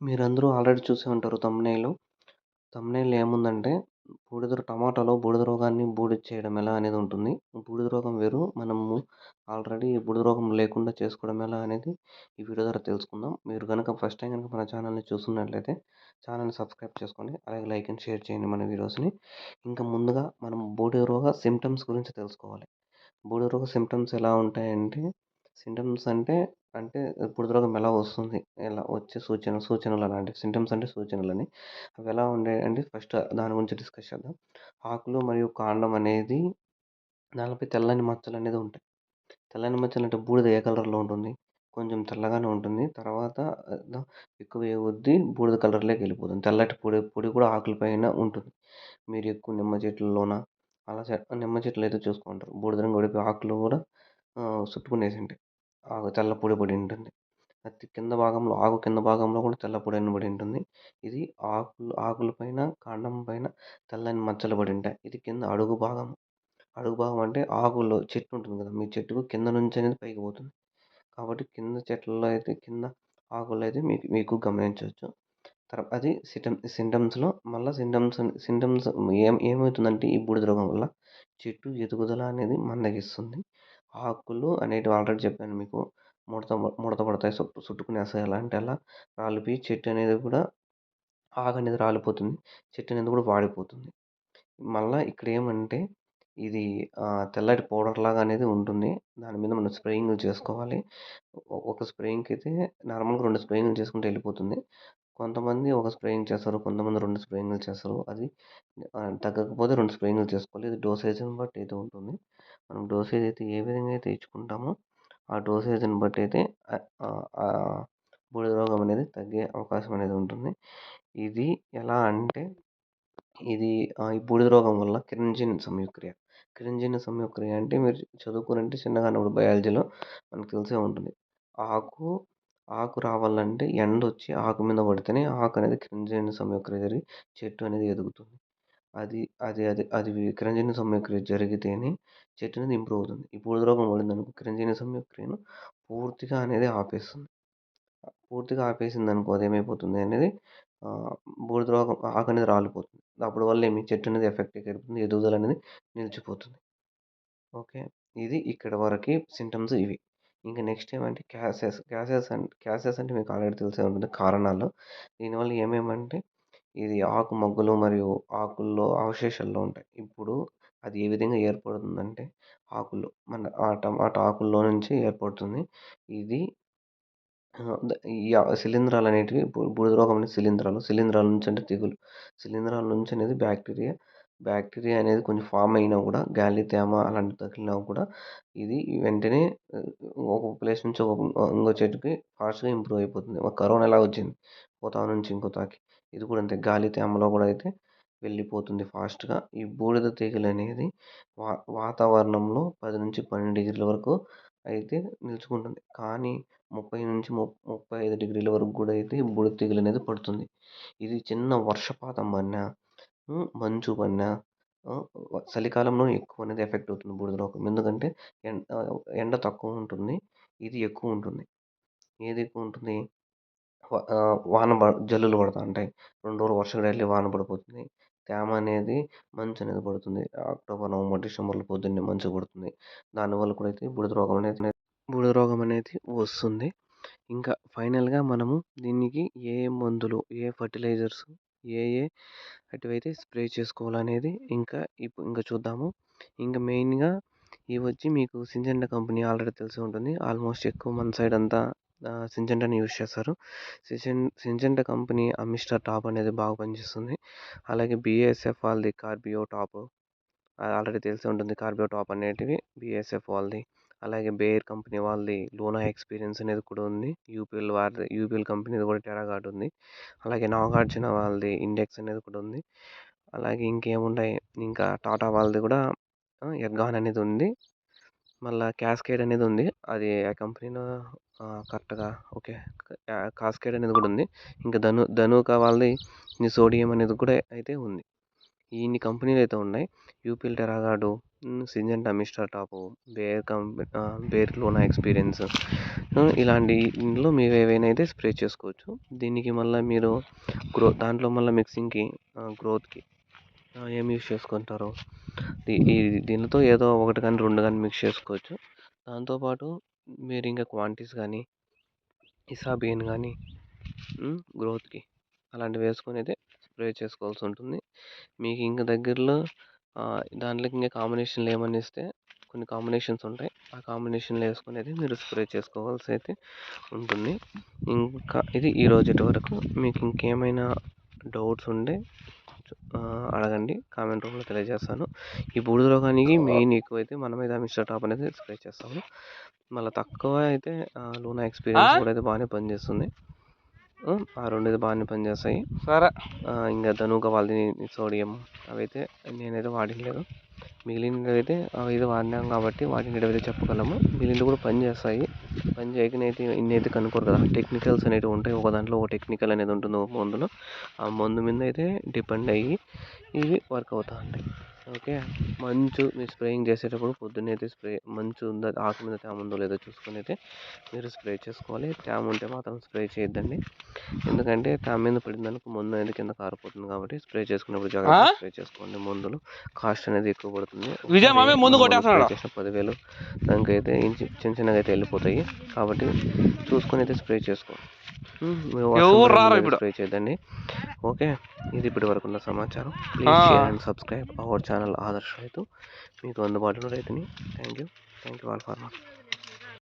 మీరందరూ ఆల్రెడీ చూసే ఉంటారు థంబ్‌నెయిల్. థంబ్‌నెయిల్‌లో ఏముందంటే టమాటాలో బూడిద రోగాన్ని బూడిద చేయడం ఎలా అనేది ఉంటుంది. బూడిద రోగం వేరు. మనము ఆల్రెడీ బూడిద రోగం లేకుండా చేసుకోవడం ఎలా అనేది ఈ వీడియో ద్వారా తెలుసుకుందాం. మీరు గనక ఫస్ట్ టైమ్ గనక మన ఛానల్‌ని చూస్తున్నట్లయితే ఛానల్‌ని సబ్స్క్రైబ్ చేసుకోండి. అలాగే లైక్ అండ్ షేర్ చేయండి మన వీడియోస్‌ని. ఇంకా ముందుగా మనం బూడిద రోగ సింప్టమ్స్ గురించి తెలుసుకోవాలి. బూడిద రోగ సింప్టమ్స్ ఎలా ఉంటాయంటే, సింప్టమ్స్ అంటే, అంటే బూడిద రోగం ఎలా వస్తుంది? ఎలా వచ్చే సూచనలు అలాంటివి. సింప్టమ్స్ అంటే సూచనలని. అవి ఎలా ఉండేయంటే ఫస్ట్ దాని గురించి డిస్కస్ చేద్దాం. ఆకులు మరియు కాండం అనేది దానిపై తెల్లని మచ్చలనేది ఉంటాయి. తెల్లని మచ్చలంటే బూడిద ఏ కలర్‌లో ఉంటుంది? కొంచెం తెల్లగానే ఉంటుంది. తర్వాత ఎక్కువయ్యే కొద్దీ బూడిద కలర్‌లోకెళ్ళిపోతుంది. తెల్లటి పొడి పొడి కూడా ఆకుల పైన ఉంటుంది. మీరు ఎక్కువ నిమ్మ చెట్లలోన అలా నిమ్మ చెట్లయితే చూసుకొని ఉంటారు. బూడిద రంగు పడిపోయి ఆకులు కూడా చుట్టుకునేసుంటాయి. తెల్ల పొడి పడి ఉంటుంది. అది కింద భాగంలో కింద భాగంలో కూడా తెల్ల పొడి పడి ఉంటుంది. ఇది ఆకుల పైన, కాండం పైన తెల్లని మచ్చలు పడి ఉంటాయి. ఇది కింద అడుగు భాగం. అడుగు భాగం అంటే ఆకుల్లో చెట్టు ఉంటుంది కదా! మీ చెట్టుకు కింద నుంచి అనేది పైకి పోతుంది. కాబట్టి కింద చెట్లలో అయితే కింద ఆకుల్లో అయితే మీకు మీకు గమనించొచ్చు. అది సింటమ్స్‌లో మళ్ళా సింటమ్స్ ఏమవుతుందంటే ఈ బూడిద రోగం వల్ల చెట్టు ఎదుగుదల అనేది మందగిస్తుంది. ఆకులు అనేటివి ఆల్రెడీ చెప్పాను మీకు. ముడత ముడత పడతాయి. చుట్టుకునేస్తాయి. అలా రాలిపోయి చెట్టు అనేది కూడా ఆకనేది రాలిపోతుంది. చెట్టు అనేది కూడా వాడిపోతుంది. మళ్ళా ఇక్కడేమంటే ఇది తెల్లటి పౌడర్‌లాగా అనేది ఉంటుంది. దాని మీద మనం స్ప్రేయింగులు చేసుకోవాలి. ఒక స్ప్రేయింగ్‌కైతే నార్మల్‌గా 2 స్ప్రేయింగులు చేసుకుంటే వెళ్ళిపోతుంది. కొంతమంది ఒక స్ప్రేయింగ్ చేస్తారు. కొంతమంది 2 స్ప్రేయింగులు చేస్తారు. అది తగ్గకపోతే 2 స్ప్రేయింగులు చేసుకోవాలి. ఇది డోసేజ్‌ని బట్టి అయితే ఉంటుంది. మనం డోసేజ్ అయితే ఏ విధంగా అయితే ఇచ్చుకుంటామో, ఆ డోసేజ్‌ని బట్టి అయితే బూడిద రోగం అనేది తగ్గే అవకాశం అనేది ఉంటుంది. ఇది ఎలా అంటే ఇది ఈ బూడిద రోగం వల్ల కిరణజన్య సంయుక్రియ. కిరణజన్య సంయుక్రియ అంటే మీరు చదువుకునంటే చిన్నగా ఉన్నప్పుడు బయాలజీలో మనకు తెలిసే ఉంటుంది. ఆకు, ఆకు రావాలంటే ఎండొచ్చి ఆకు మీద పడితేనే ఆకు అనేది కిరణజన్య సంయుక్రియ జరిగి చెట్టు అనేది ఎదుగుతుంది. అది అది అది అది కిరణజన్య సంయుక్రియ జరిగితేనే చెట్టు అనేది ఇంప్రూవ్ అవుతుంది. ఈ బూడిద రోగం పడిందనుకో కిరణజన్య సంయుక్రియను పూర్తిగా అనేది ఆపేస్తుంది. పూర్తిగా ఆపేసిందనుకో అదేమైపోతుంది అనేది ఆహ్, బూడిద రోగం ఆకనేది రాలిపోతుంది. అప్పటి వల్ల చెట్టు అనేది ఎఫెక్ట్‌కి వెళ్తుంది. ఎదుగుదల అనేది నిలిచిపోతుంది. ఓకే. ఇది ఇక్కడి వరకి సింప్టమ్స్ ఇవి. ఇంక నెక్స్ట్ ఏమంటే క్యాసెస్ అంటే మీకు ఆల్రెడీ తెలిసే ఉంటుంది కారణాలు. దీనివల్ల ఏమేమంటే ఇది ఆకు మొగ్గలు మరియు ఆకుల్లో అవశేషాల్లో ఉంటాయి. ఇప్పుడు అది ఏ విధంగా ఏర్పడుతుందంటే మన టమాటా ఆకుల్లో నుంచి ఏర్పడుతుంది. ఇది ఈ శిలీంధ్రాలనేటివి బూడిద రోగం అనేది శిలీంధ్రాల నుంచి అంటే తెగులు. శిలీంధ్రాల నుంచి అనేది బ్యాక్టీరియా అనేది కొంచెం ఫార్మ్ అయినా కూడా గాలి, తేమ అలాంటివి తగిలినా కూడా ఇది వెంటనే ఆహ్, ఒక ప్లేస్ నుంచి ఇంకో చెట్టుకి ఫాస్ట్‌గా ఇంప్రూవ్ అయిపోతుంది. కరోనా ఎలా వచ్చింది? ఒక తావు నుంచి ఇంకో తావుకి. ఇది కూడా అంతే గాలి, తేమలో కూడా అయితే వెళ్ళిపోతుంది ఫాస్ట్‌గా. ఈ బూడిద తెగులనేది వా వాతావరణంలో 10-12 డిగ్రీల వరకు అయితే నిలుచుకుంటుంది. కానీ 30-35 డిగ్రీల వరకు గూడా అయితే ఈ బూడిద తెగులనేది పడుతుంది. ఇది చిన్న వర్షపాతం పడినా, మంచు పడినా, ఆహ్, చలికాలంలో ఎక్కువ అనేది ఎఫెక్ట్ అవుతుంది బూడిద రోగం. ఎందుకంటే ఎండ తక్కువ ఉంటుంది. ఇది ఎక్కువ ఉంటుంది. ఏది ఎక్కువ ఉంటుంది? వాన జల్లులు పడతా ఉంటాయి. 2 రోజులు వర్షం పడి వాన పడిపోతుంది. తేమ అనేది మంచనేది పడుతుంది. అక్టోబర్, నవంబర్, డిసెంబర్‌లో పొద్దున్నే మంచు పడుతుంది. దానివల్ల కూడా అయితే బూడిద రోగం అనేది వస్తుంది. ఇంకా ఫైనల్‌గా మనము దీనికి ఏ మందులు, ఏ ఫెర్టిలైజర్స్, ఏ ఏ అటువైతే స్ప్రే చేసుకోవాలనేది ఇంకా చూద్దాము. ఇంకా మెయిన్‌గా ఇవొచ్చి మీకు సింజెంటా కంపెనీ ఆల్రెడీ తెలిసే ఉంటుంది. ఆల్మోస్ట్ ఎక్కువ మన సైడ్ అంతా సింజెంటాని యూజ్ చేస్తారు. సింజెంటా కంపెనీ అమిస్టర్ టాప్ అనేది బాగా పనిచేస్తుంది. అలాగే బీఏఎస్ఎఫ్ వాళ్ళది కార్బియో టాప్ ఆల్రెడీ తెలిసే ఉంటుంది. కార్బియో టాప్ అనేటివి బీఏఎస్ఎఫ్ వాళ్ళది. అలాగే బేయర్ కంపెనీ వాళ్ళది లూనా ఎక్స్పీరియన్స్ అనేది కూడా ఉంది. యూపీఎల్ కంపెనీది కూడా టెరాగార్డ్ ఉంది. అలాగే నాగార్జున వాళ్ళది ఇండెక్స్ అనేది కూడా ఉంది. అలాగే ఇంకేమున్నాయి ఇంకా టాటా వాళ్ళది కూడా ఎర్గాన్ అనేది ఉంది. మళ్ళా క్యాస్కేడ్ అనేది ఉంది. అది ఆ కంపెనీలో కరెక్ట్‌గా ఓకే. కాస్కేడ్ అనేది కూడా ఉంది. ఇంకా ధనుకా వాళ్ళది నిసోడియం అనేది కూడా అయితే ఉంది. ఇన్ని కంపెనీలైతే ఉన్నాయి. యూపీఎల్ టెరాగాడు, సింజెంటా మిస్టర్ టాపు, బేర్ లోనా ఎక్స్పీరియన్స్, ఇలాంటి ఇందులో మీరు ఏవైనా అయితే స్ప్రే చేసుకోవచ్చు. దీనికి మళ్ళీ మీరు దాంట్లో మళ్ళీ మిక్సింగ్కి గ్రోత్కి ఏం యూస్ చేసుకుంటారు, దీనితో ఏదో ఒకటి కానీ 2 కానీ మిక్స్ చేసుకోవచ్చు. దాంతోపాటు మీరు ఇంకా క్వాంటిటీస్ కానీ ఇసాబియన్ కానీ గ్రోత్కి అలాంటివి వేసుకొని అయితే స్ప్రే చేసుకోవాల్సి ఉంటుంది. మీకు ఇంకా దగ్గరలో దాంట్లోకి ఇంకా కాంబినేషన్లు ఏమన్నా ఇస్తే కొన్ని కాంబినేషన్స్ ఉంటాయి. ఆ కాంబినేషన్లు వేసుకొని అయితే మీరు స్ప్రే చేసుకోవాల్సి అయితే ఉంటుంది. ఇంకా ఇది ఈ రోజుటి వరకు. మీకు ఇంకేమైనా డౌట్స్ ఉంటే అడగండి, కామెంట్ రూమ్లో తెలియజేస్తాను. ఈ బూడిద రోగానికి మెయిన్ ఎక్కువైతే మనమైతే మిస్టర్ టాప్ అనేది స్ప్రే చేస్తాము. మళ్ళీ తక్కువ అయితే లూనా ఎక్స్పీరియన్స్ కూడా అయితే బాగానే పనిచేస్తుంది. ఆ 2 అయితే బాగానే పనిచేస్తాయి. సరే, ఇంకా ధనుక వాళ్ళది సోడియం అవైతే నేనైతే వాడలేదు. మిగిలినవి అయితే అవి వాడినాం కాబట్టి వాటిని అయితే చెప్పగలము. మిగిలినవి కూడా పనిచేస్తాయి. పని చేయకనైతే ఇన్ని అయితే కనుక్కోరు కదా. టెక్నికల్స్ అనేవి ఉంటాయి. ఒక దాంట్లో ఒక టెక్నికల్ అనేది ఉంటుంది ఒక మందులో. ఆ మందు మీద అయితే డిపెండ్ అయ్యి ఇవి వర్క్ అవుతూ ఉంటాయి. ఓకే, మంచు మీరు స్ప్రేయింగ్ చేసేటప్పుడు పొద్దున్నే అయితే మంచు ఉందా, ఆకు మీద తేమ ఉందో లేదో చూసుకొని అయితే మీరు స్ప్రే చేసుకోవాలి. తేమ ఉంటే మాత్రం స్ప్రే చేయొద్దండి. ఎందుకంటే తేమ మీద పడిందనుకో మందు అనేది కింద కారిపోతుంది. కాబట్టి స్ప్రే చేసుకున్నప్పుడు జాగ్రత్తగా స్ప్రే చేసుకోండి. మందులు కాస్ట్ అనేది ఎక్కువ పడుతుంది. స్ప్రే చేసిన 10,000 దానికైతే చిన్న చిన్నగా అయితే వెళ్ళిపోతాయి. కాబట్టి చూసుకొని అయితే స్ప్రే చేసుకోండి. స్ప్రే చేయదండి. ఓకే, ఇది ఇప్పటి వరకు ఉన్న సమాచారం. Please share and subscribe our channel ఆదర్శ రైతు, మీకు అందుబాటులో రైతుని. Thank you all farmers.